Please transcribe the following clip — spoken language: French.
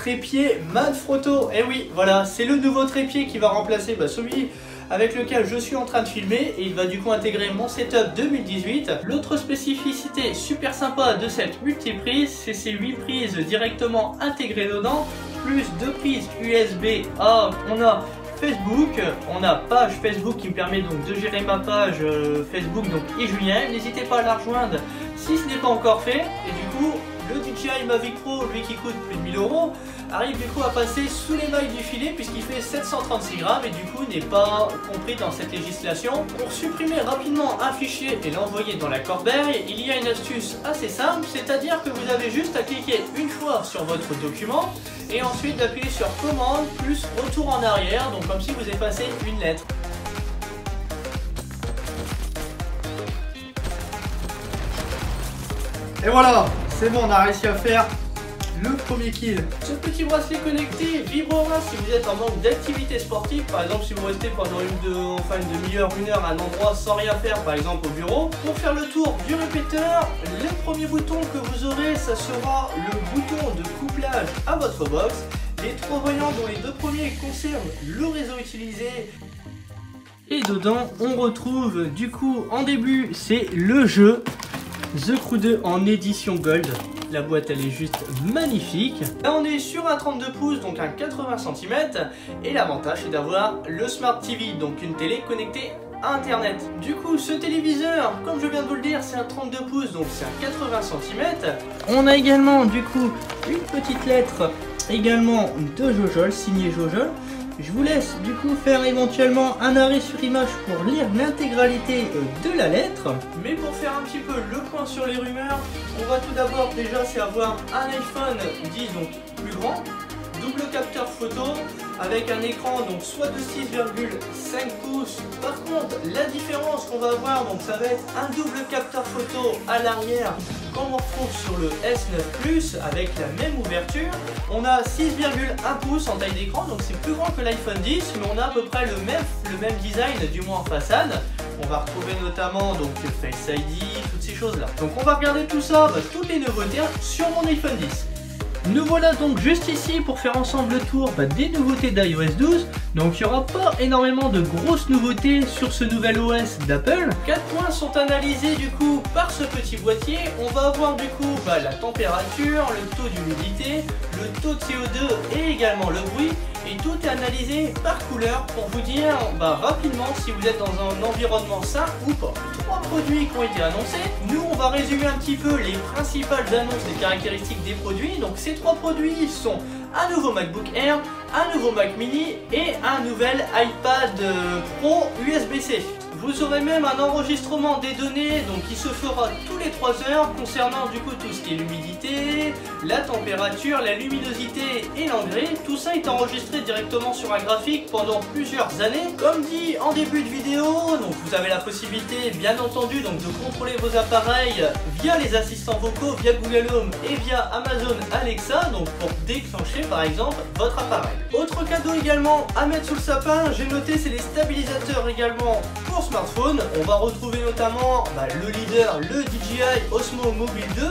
trépied Manfrotto. Et oui, voilà, c'est le nouveau trépied qui va remplacer celui avec lequel je suis en train de filmer, et il va du coup intégrer mon setup 2018. L'autre spécificité super sympa de cette multiprise, c'est ces 8 prises directement intégrées dedans, plus 2 prises USB-A. On a Facebook, on a page Facebook qui me permet donc de gérer ma page Facebook donc et Julien. N'hésitez pas à la rejoindre si ce n'est pas encore fait. Et du coup, le DJI Mavic Pro, lui qui coûte plus de 1000 €, arrive du coup à passer sous les mailles du filet puisqu'il fait 736 grammes et du coup n'est pas compris dans cette législation. Pour supprimer rapidement un fichier et l'envoyer dans la corbeille, il y a une astuce assez simple, c'est-à-dire que vous avez juste à cliquer une fois sur votre document et ensuite d'appuyer sur commande plus retour en arrière, donc comme si vous effacez une lettre. Et voilà, c'est bon, on a réussi à faire le premier kill. Ce petit bracelet connecté vibrera si vous êtes en manque d'activité sportive, par exemple si vous restez pendant une demi-heure, 1 heure à un endroit sans rien faire, par exemple au bureau. Pour faire le tour du répéteur, le premier bouton que vous aurez, ça sera le bouton de couplage à votre box. Les 3 voyants dont les 2 premiers concernent le réseau utilisé. Et dedans, on retrouve du coup en début, c'est le jeu The Crew 2 en édition Gold. La boîte elle est juste magnifique. Là on est sur un 32 pouces, donc un 80 cm. Et l'avantage c'est d'avoir le Smart TV, donc une télé connectée à Internet. Du coup ce téléviseur, comme je viens de vous le dire, c'est un 32 pouces, donc c'est un 80 cm. On a également du coup une petite lettre également de Jojol, signée Jojol. Je vous laisse du coup faire éventuellement un arrêt sur image pour lire l'intégralité de la lettre. Mais pour faire un petit peu le point sur les rumeurs, on va tout d'abord déjà c'est avoir un iPhone 10 donc plus grand, double capteur photo avec un écran donc soit de 6,5 pouces. Par contre la différence qu'on va avoir donc ça va être un double capteur photo à l'arrière comme on retrouve sur le S9 Plus avec la même ouverture. On a 6,1 pouces en taille d'écran, donc c'est plus grand que l'iPhone 10, mais on a à peu près le même design, du moins en façade. On va retrouver notamment donc Face ID, toutes ces choses là. Donc on va regarder tout ça, toutes les nouveautés sur mon iPhone 10. Nous voilà donc juste ici pour faire ensemble le tour des nouveautés d'iOS 12. Donc il n'y aura pas énormément de grosses nouveautés sur ce nouvel OS d'Apple. 4 points sont analysés du coup par ce petit boîtier. On va avoir du coup la température, le taux d'humidité, le taux de CO2 et également le bruit. Et tout est analysé par couleur pour vous dire rapidement si vous êtes dans un environnement sain ou pas. 3 produits qui ont été annoncés. Nous on va résumer un petit peu les principales annonces des caractéristiques des produits. Donc ces 3 produits sont un nouveau MacBook Air, un nouveau Mac Mini et un nouvel iPad Pro USB-C. Vous aurez même un enregistrement des données donc qui se fera tous les 3 heures concernant du coup tout ce qui est l'humidité, la température, la luminosité et l'engrais. Tout ça est enregistré directement sur un graphique pendant plusieurs années. Comme dit en début de vidéo, donc vous avez la possibilité bien entendu donc de contrôler vos appareils via les assistants vocaux, via Google Home et via Amazon Alexa, donc pour déclencher par exemple votre appareil. Autre cadeau également à mettre sous le sapin, j'ai noté c'est les stabilisateurs également pour smartphone. On va retrouver notamment le leader, le DJI Osmo Mobile 2.